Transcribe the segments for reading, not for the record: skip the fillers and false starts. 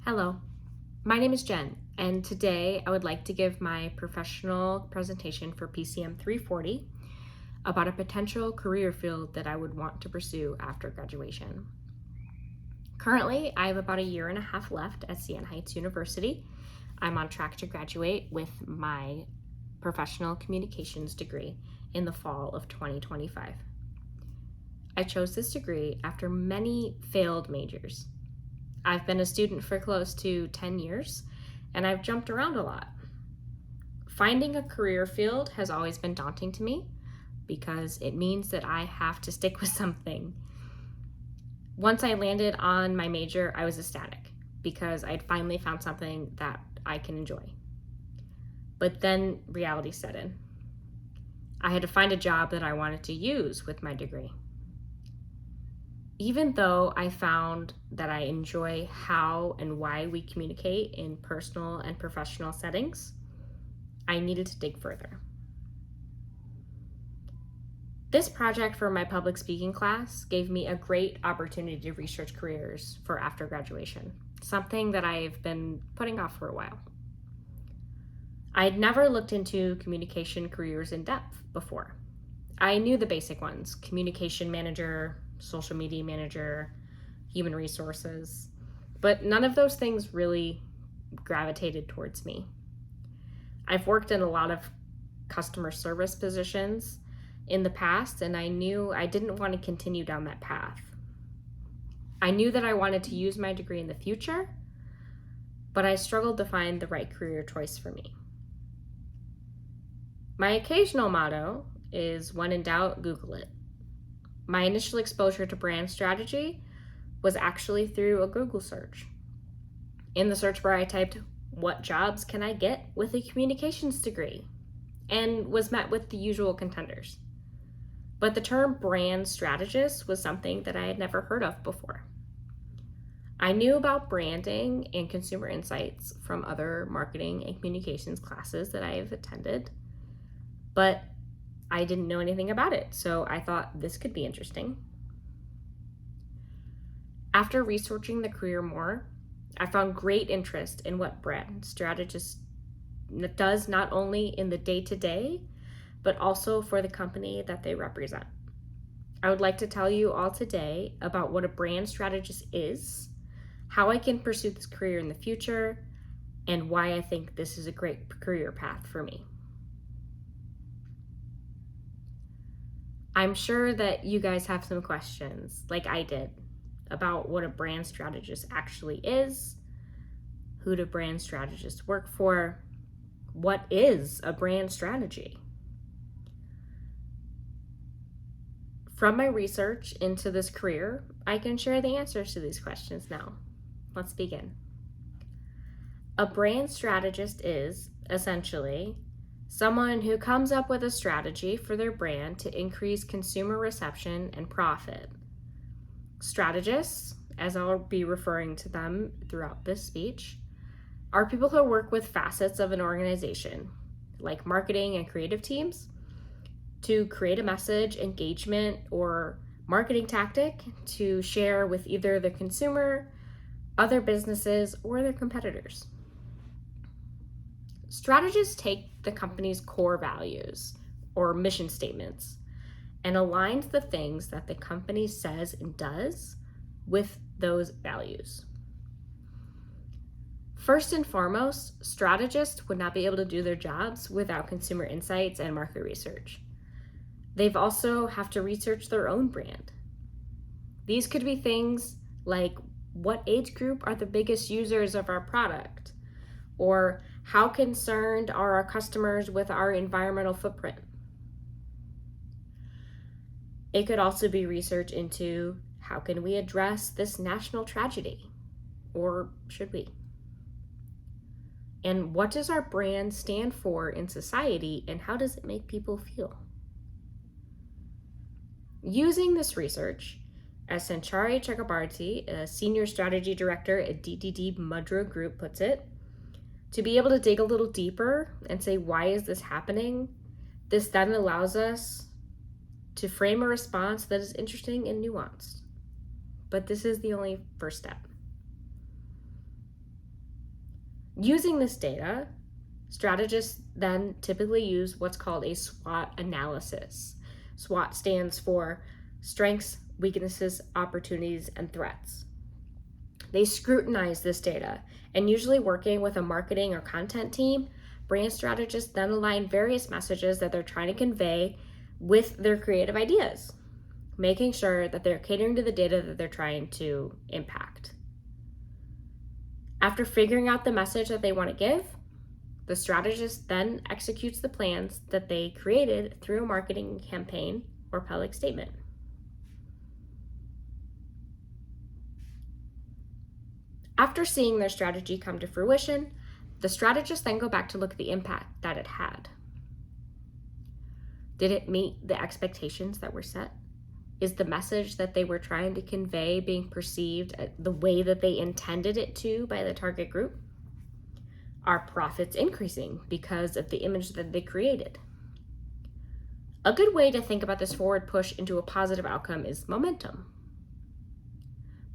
Hello, my name is Jen, and today I would like to give my professional presentation for PCM 340 about a potential career field that I would want to pursue after graduation. Currently, I have about a year and a half left at Siena Heights University. I'm on track to graduate with my professional communications degree in the fall of 2025. I chose this degree after many failed majors. I've been a student for close to 10 years, and I've jumped around a lot. Finding a career field has always been daunting to me because it means that I have to stick with something. Once I landed on my major, I was ecstatic because I'd finally found something that I can enjoy. But then reality set in. I had to find a job that I wanted to use with my degree. Even though I found that I enjoy how and why we communicate in personal and professional settings, I needed to dig further. This project for my public speaking class gave me a great opportunity to research careers for after graduation, something that I've been putting off for a while. I had never looked into communication careers in depth before. I knew the basic ones: communication manager, social media manager, human resources, but none of those things really gravitated towards me. I've worked in a lot of customer service positions in the past, and I knew I didn't want to continue down that path. I knew that I wanted to use my degree in the future, but I struggled to find the right career choice for me. My occasional motto is, when in doubt, Google it. My initial exposure to brand strategy was actually through a Google search. In the search bar, I typed, "What jobs can I get with a communications degree?" and was met with the usual contenders. But the term brand strategist was something that I had never heard of before. I knew about branding and consumer insights from other marketing and communications classes that I have attended, but I didn't know anything about it, so I thought this could be interesting. After researching the career more, I found great interest in what brand strategist does, not only in the day-to-day, but also for the company that they represent. I would like to tell you all today about what a brand strategist is, how I can pursue this career in the future, and why I think this is a great career path for me. I'm sure that you guys have some questions, like I did, about what a brand strategist actually is, who do brand strategists work for, what is a brand strategy? From my research into this career, I can share the answers to these questions now. Let's begin. A brand strategist is, essentially, someone who comes up with a strategy for their brand to increase consumer reception and profit. Strategists, as I'll be referring to them throughout this speech, are people who work with facets of an organization, like marketing and creative teams, to create a message, engagement, or marketing tactic to share with either the consumer, other businesses, or their competitors. Strategists take the company's core values or mission statements and aligns the things that the company says and does with those values. First and foremost, strategists would not be able to do their jobs without consumer insights and market research. They've also have to research their own brand. These could be things like, what age group are the biggest users of our product? Or how concerned are our customers with our environmental footprint? It could also be research into, how can we address this national tragedy? Or should we? And what does our brand stand for in society, and how does it make people feel? Using this research, as Sanchari Chakrabarti, a senior strategy director at DDD Mudra Group, puts it, to be able to dig a little deeper and say, why is this happening? This then allows us to frame a response that is interesting and nuanced. But this is the only first step. Using this data, strategists then typically use what's called a SWOT analysis. SWOT stands for strengths, weaknesses, opportunities, and threats. They scrutinize this data, and usually working with a marketing or content team, brand strategists then align various messages that they're trying to convey with their creative ideas, making sure that they're catering to the data that they're trying to impact. After figuring out the message that they want to give, the strategist then executes the plans that they created through a marketing campaign or public statement. After seeing their strategy come to fruition, the strategists then go back to look at the impact that it had. Did it meet the expectations that were set? Is the message that they were trying to convey being perceived the way that they intended it to by the target group? Are profits increasing because of the image that they created? A good way to think about this forward push into a positive outcome is momentum.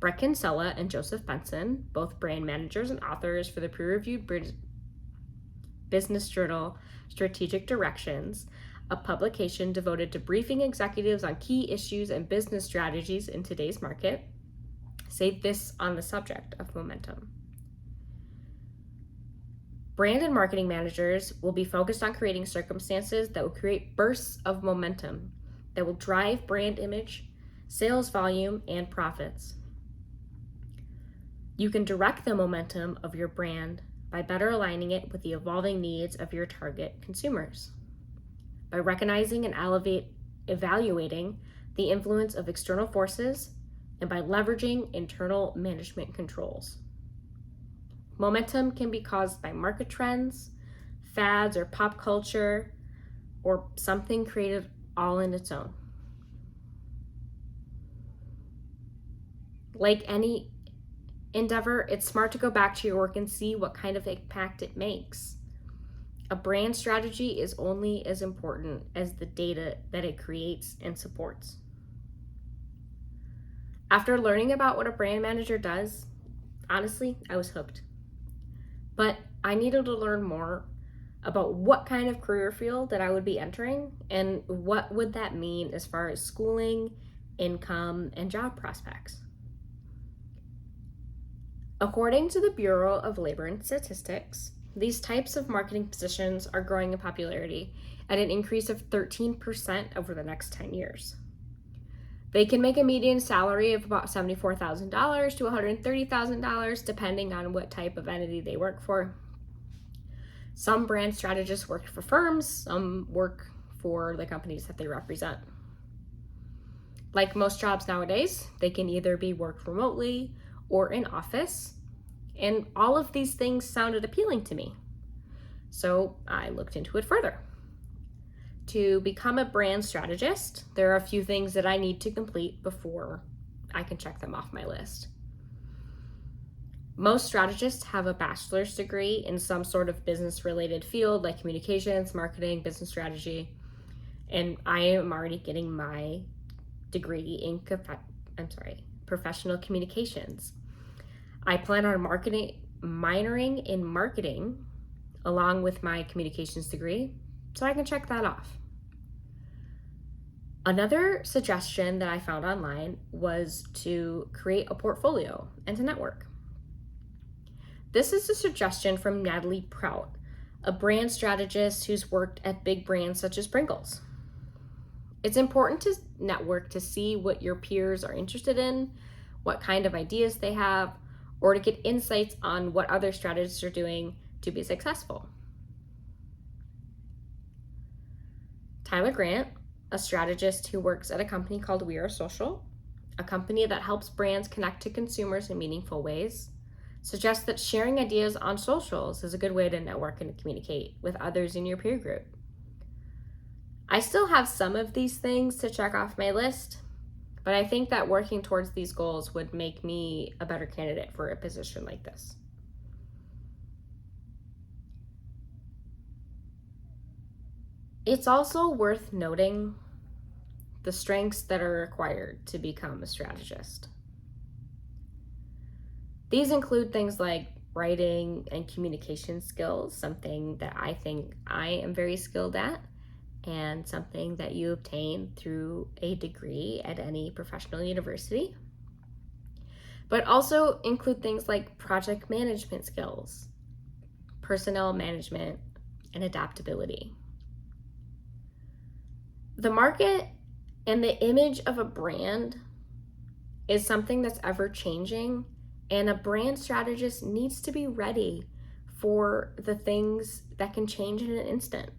Brett Kinsella and Joseph Benson, both brand managers and authors for the peer-reviewed business journal Strategic Directions, a publication devoted to briefing executives on key issues and business strategies in today's market, say this on the subject of momentum. Brand and marketing managers will be focused on creating circumstances that will create bursts of momentum that will drive brand image, sales volume, and profits. You can direct the momentum of your brand by better aligning it with the evolving needs of your target consumers, by recognizing and evaluating the influence of external forces, and by leveraging internal management controls. Momentum can be caused by market trends, fads, or pop culture, or something created all in its own. Like any endeavor, it's smart to go back to your work and see what kind of impact it makes. A brand strategy is only as important as the data that it creates and supports. After learning about what a brand manager does, honestly, I was hooked. But I needed to learn more about what kind of career field that I would be entering and what would that mean as far as schooling, income, and job prospects. According to the Bureau of Labor and Statistics, these types of marketing positions are growing in popularity at an increase of 13% over the next 10 years. They can make a median salary of about $74,000 to $130,000, depending on what type of entity they work for. Some brand strategists work for firms, some work for the companies that they represent. Like most jobs nowadays, they can either be worked remotely or in office, and all of these things sounded appealing to me. So I looked into it further. To become a brand strategist, there are a few things that I need to complete before I can check them off my list. Most strategists have a bachelor's degree in some sort of business-related field like communications, marketing, business strategy, and I am already getting my degree in professional communications. I plan on minoring in marketing along with my communications degree, so I can check that off. Another suggestion that I found online was to create a portfolio and to network. This is a suggestion from Natalie Prout, a brand strategist who's worked at big brands such as Pringles. It's important to network to see what your peers are interested in, what kind of ideas they have, or to get insights on what other strategists are doing to be successful. Tyler Grant, a strategist who works at a company called We Are Social, a company that helps brands connect to consumers in meaningful ways, suggests that sharing ideas on socials is a good way to network and communicate with others in your peer group. I still have some of these things to check off my list, but I think that working towards these goals would make me a better candidate for a position like this. It's also worth noting the strengths that are required to become a strategist. These include things like writing and communication skills, something that I think I am very skilled at, and something that you obtain through a degree at any professional university. But also include things like project management skills, personnel management, and adaptability. The market and the image of a brand is something that's ever changing, and a brand strategist needs to be ready for the things that can change in an instant.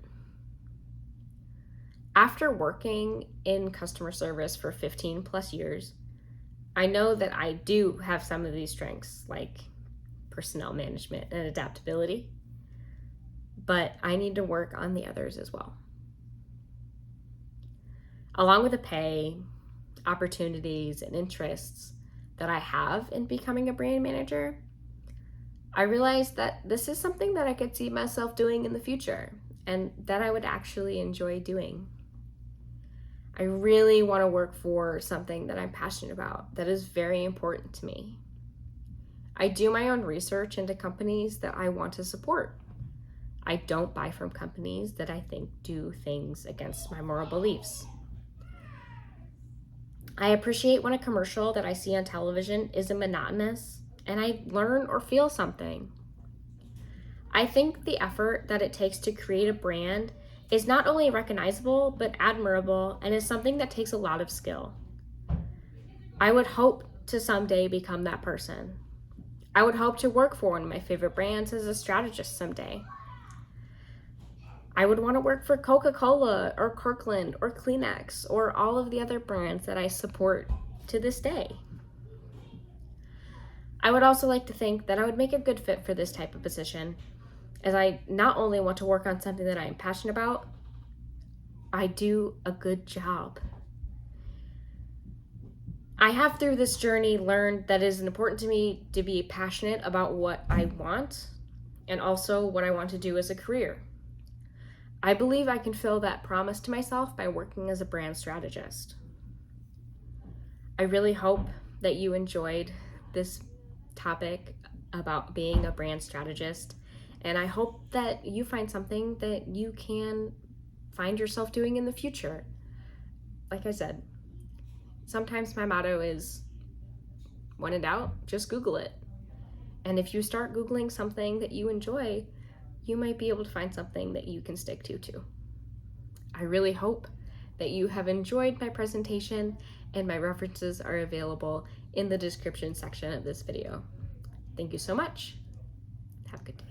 After working in customer service for 15 plus years, I know that I do have some of these strengths, like personnel management and adaptability, but I need to work on the others as well. Along with the pay, opportunities, and interests that I have in becoming a brand manager, I realized that this is something that I could see myself doing in the future and that I would actually enjoy doing. I really want to work for something that I'm passionate about, that is very important to me. I do my own research into companies that I want to support. I don't buy from companies that I think do things against my moral beliefs. I appreciate when a commercial that I see on television isn't monotonous and I learn or feel something. I think the effort that it takes to create a brand is not only recognizable, but admirable, and is something that takes a lot of skill. I would hope to someday become that person. I would hope to work for one of my favorite brands as a strategist someday. I would want to work for Coca-Cola or Kirkland or Kleenex or all of the other brands that I support to this day. I would also like to think that I would make a good fit for this type of position, as I not only want to work on something that I am passionate about, I do a good job. I have through this journey learned that it is important to me to be passionate about what I want and also what I want to do as a career. I believe I can fill that promise to myself by working as a brand strategist. I really hope that you enjoyed this topic about being a brand strategist, and I hope that you find something that you can find yourself doing in the future. Like I said, sometimes my motto is, when in doubt, just Google it. And if you start Googling something that you enjoy, you might be able to find something that you can stick to too. I really hope that you have enjoyed my presentation, and my references are available in the description section of this video. Thank you so much. Have a good day.